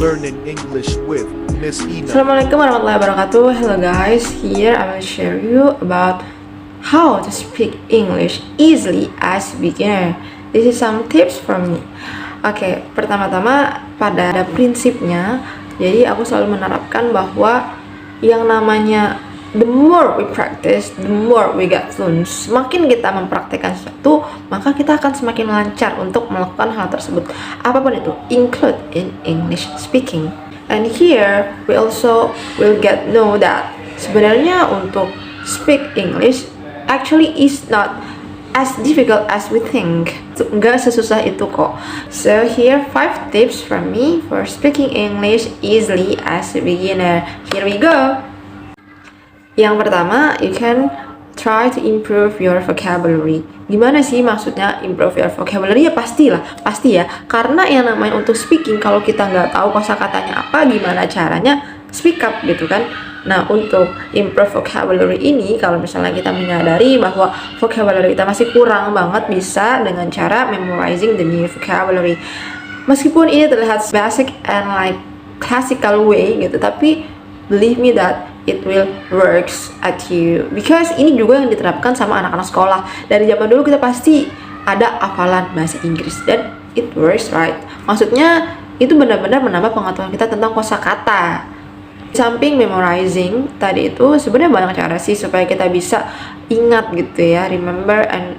Learning English with Miss Ina. Assalamualaikum warahmatullahi wabarakatuh. Hello guys, here I will share you about how to speak English easily as beginner. This is some tips from me. Oke, pertama-tama pada prinsipnya, jadi aku selalu menerapkan bahwa yang namanya the more we practice, the more we get fluent. Semakin kita mempraktekkan sesuatu, maka kita akan semakin lancar untuk melakukan hal tersebut. Apapun itu, include in English speaking. And here we also will get know that sebenarnya untuk speak English actually is not as difficult as we think. Nggak sesusah itu kok. So here 5 tips from me for speaking English easily as a beginner. Here we go. Yang pertama, you can try to improve your vocabulary. Gimana sih maksudnya improve your vocabulary? Ya pastilah, pasti ya. Karena yang namanya untuk speaking, kalau kita nggak tahu kosakatanya apa, gimana caranya speak up gitu kan. Nah, untuk improve vocabulary ini, kalau misalnya kita menyadari bahwa vocabulary kita masih kurang banget, bisa dengan cara memorizing the new vocabulary. Meskipun ini terlihat basic and like classical way gitu, tapi believe me that it will works at you, because ini juga yang diterapkan sama anak-anak sekolah. Dari zaman dulu kita pasti ada hafalan bahasa Inggris dan it works, right? Maksudnya itu benar-benar menambah pengetahuan kita tentang kosakata. Samping memorizing tadi itu, sebenarnya banyak cara sih supaya kita bisa ingat gitu ya, remember, and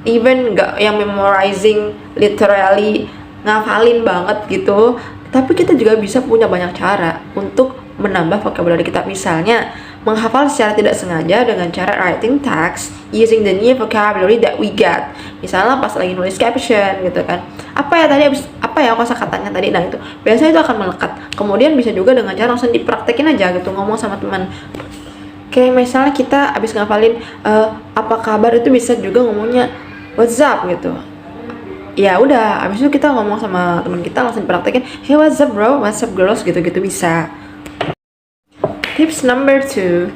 even nggak yang memorizing literally ngafalin banget gitu, tapi kita juga bisa punya banyak cara untuk menambah vocabulary kita. Misalnya menghafal secara tidak sengaja dengan cara writing text using the new vocabulary that we get. Misalnya pas lagi nulis caption gitu kan, apa ya kosakatanya tadi, nah itu biasanya itu akan melekat. Kemudian bisa juga dengan cara langsung dipraktekin aja gitu, ngomong sama teman. Kayak misalnya kita abis ngafalin apa kabar, itu bisa juga ngomongnya what's up gitu. Ya udah, abis itu kita ngomong sama teman kita, langsung dipraktekin, hey what's up bro, what's up girls, gitu-gitu bisa. Tips number 2,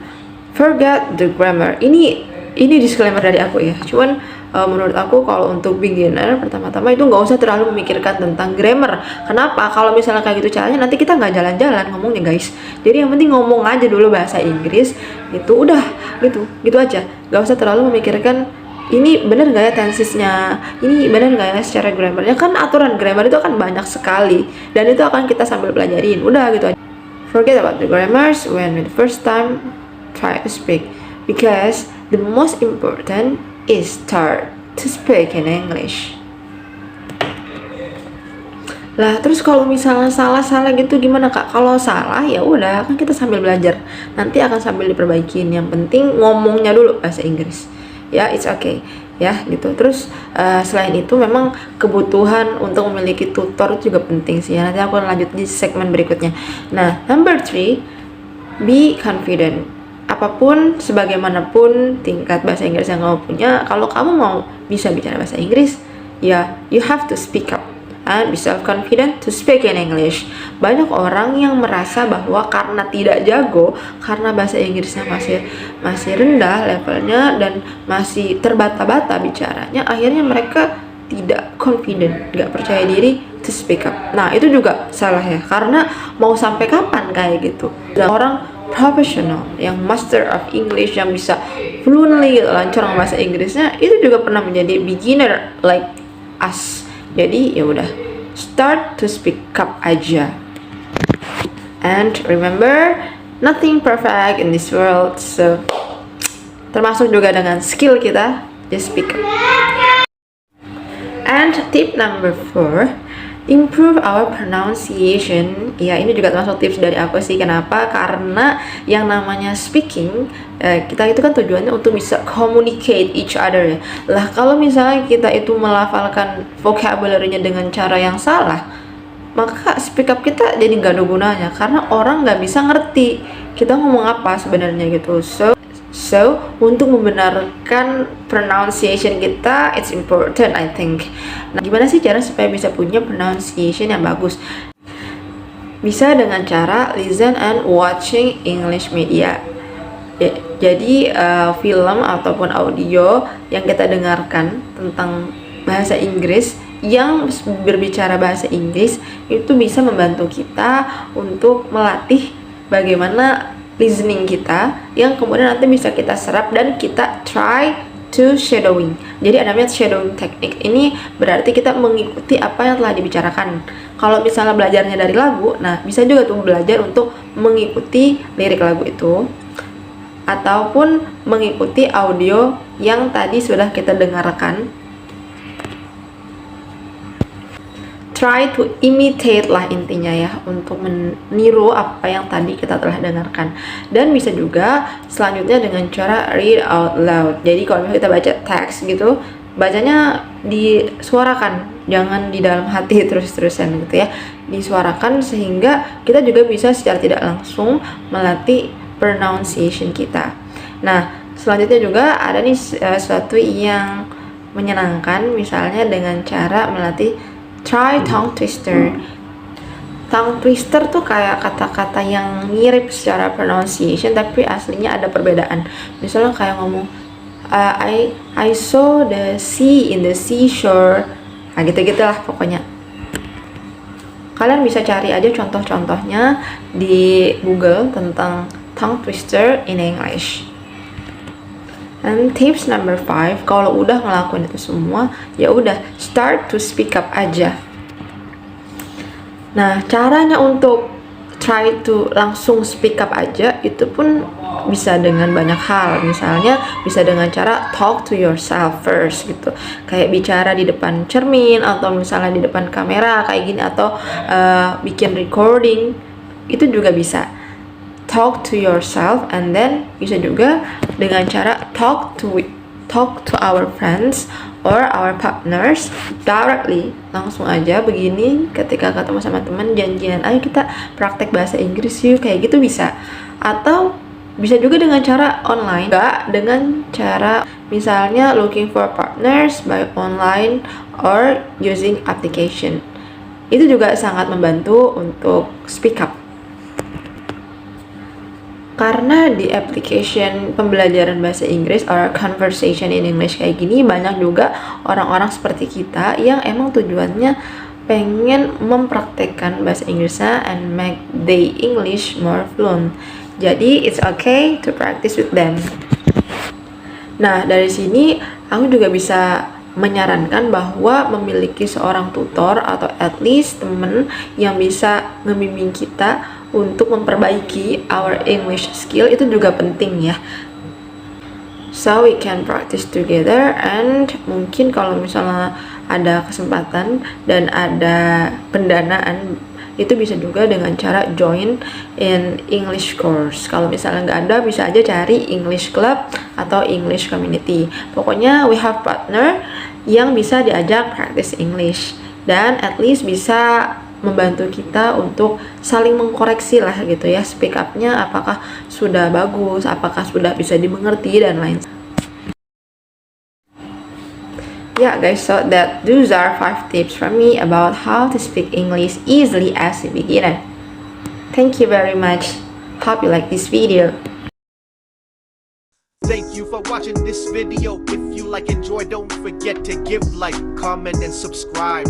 forget the grammar. Ini disclaimer dari aku ya. Cuman menurut aku kalau untuk beginner, pertama-tama itu nggak usah terlalu memikirkan tentang grammar. Kenapa? Kalau misalnya kayak gitu caranya, nanti kita nggak jalan-jalan ngomongnya guys. Jadi yang penting ngomong aja dulu bahasa Inggris. Itu udah, gitu aja. Nggak usah terlalu memikirkan ini benar nggak ya tensesnya, ini benar nggak ya secara grammarnya. Kan aturan grammar itu akan banyak sekali, dan itu akan kita sambil pelajarin. Udah gitu aja. Forget about the grammars when the first time try to speak, because the most important is start to speak in English. Lah terus kalau misalnya salah gitu gimana kak? Kalau salah ya udah, kan kita sambil belajar, nanti akan sambil diperbaikin. Yang penting ngomongnya dulu bahasa Inggris. Ya, it's okay ya gitu. Terus selain itu memang kebutuhan untuk memiliki tutor itu juga penting sih ya. Nanti aku akan lanjut di segmen berikutnya. Nah, number 3, be confident. Apapun, sebagaimanapun tingkat bahasa Inggris yang kamu punya, kalau kamu mau bisa bicara bahasa Inggris, ya you have to speak up and be self-confident to speak in English. Banyak orang yang merasa bahwa karena tidak jago, karena bahasa Inggrisnya masih rendah levelnya dan masih terbata-bata bicaranya, akhirnya mereka tidak confident, nggak percaya diri to speak up. Nah itu juga salah ya, karena mau sampai kapan kayak gitu? Dan orang profesional yang master of English, yang bisa fluently lancar bahasa Inggrisnya, itu juga pernah menjadi beginner like us. Jadi ya udah, start to speak up aja. And remember, nothing perfect in this world. So termasuk juga dengan skill kita, just speak up. And tip number 4, improve our pronunciation. Ya, ini juga termasuk tips dari aku sih. Kenapa? Karena yang namanya speaking, kita itu kan tujuannya untuk bisa communicate each other ya. Lah kalau misalnya kita itu melafalkan vocabulary-nya dengan cara yang salah, maka speak up kita jadi nggak ada gunanya, karena orang nggak bisa ngerti kita ngomong apa sebenarnya gitu. So untuk membenarkan pronunciation kita, it's important I think. Nah, gimana sih cara supaya bisa punya pronunciation yang bagus? Bisa dengan cara listen and watching English media. Ya, jadi film ataupun audio yang kita dengarkan tentang bahasa Inggris yang berbicara bahasa Inggris itu bisa membantu kita untuk melatih bagaimana listening kita yang kemudian nanti bisa kita serap dan kita try to shadowing. Jadi ada namanya shadowing technique. Ini berarti kita mengikuti apa yang telah dibicarakan. Kalau misalnya belajarnya dari lagu, nah bisa juga tuh belajar untuk mengikuti lirik lagu itu ataupun mengikuti audio yang tadi sudah kita dengarkan. Try to imitate lah intinya ya, untuk meniru apa yang tadi kita telah dengarkan. Dan bisa juga selanjutnya dengan cara read out loud. Jadi kalau misalnya kita baca teks gitu, bacanya disuarakan, jangan di dalam hati terus-terusan gitu ya, disuarakan sehingga kita juga bisa secara tidak langsung melatih pronunciation kita. Nah selanjutnya juga ada nih sesuatu yang menyenangkan, misalnya dengan cara melatih try tongue twister. Tongue twister tuh kayak kata-kata yang mirip secara pronunciation tapi aslinya ada perbedaan. Misalnya kayak ngomong I saw the sea in the seashore. Nah gitu-gitu lah pokoknya. Kalian bisa cari aja contoh-contohnya di Google tentang tongue twister in English. And tips number 5, kalau udah ngelakuin itu semua, ya udah start to speak up aja. Nah, caranya untuk try to langsung speak up aja itu pun bisa dengan banyak hal. Misalnya bisa dengan cara talk to yourself first gitu. Kayak bicara di depan cermin atau misalnya di depan kamera kayak gini, atau bikin recording, itu juga bisa. Talk to yourself, and then bisa juga dengan cara talk to our friends or our partners directly, langsung aja begini ketika ketemu sama teman, janjian ayo kita praktek bahasa Inggris yuk, kayak gitu bisa. Atau bisa juga dengan cara online, enggak dengan cara misalnya looking for partners by online or using application. Itu juga sangat membantu untuk speak up. Karena di application pembelajaran bahasa Inggris or conversation in English kayak gini, banyak juga orang-orang seperti kita yang emang tujuannya pengen mempraktekkan bahasa Inggrisnya and make their English more fluent. Jadi it's okay to practice with them. Nah dari sini aku juga bisa menyarankan bahwa memiliki seorang tutor atau at least temen yang bisa membimbing kita untuk memperbaiki our English skill itu juga penting ya. So we can practice together, and mungkin kalau misalnya ada kesempatan dan ada pendanaan, itu bisa juga dengan cara join in English course. Kalau misalnya nggak ada, bisa aja cari English club atau English community. Pokoknya we have partner yang bisa diajak practice English, dan at least bisa membantu kita untuk saling mengkoreksi lah gitu ya, speak up-nya apakah sudah bagus, apakah sudah bisa dimengerti dan lain. Yeah guys, so those are 5 tips from me about how to speak English easily as a beginner. Thank you very much. Hope you like this video. Thank you for watching this video. If you enjoy, don't forget to give like, comment, and subscribe.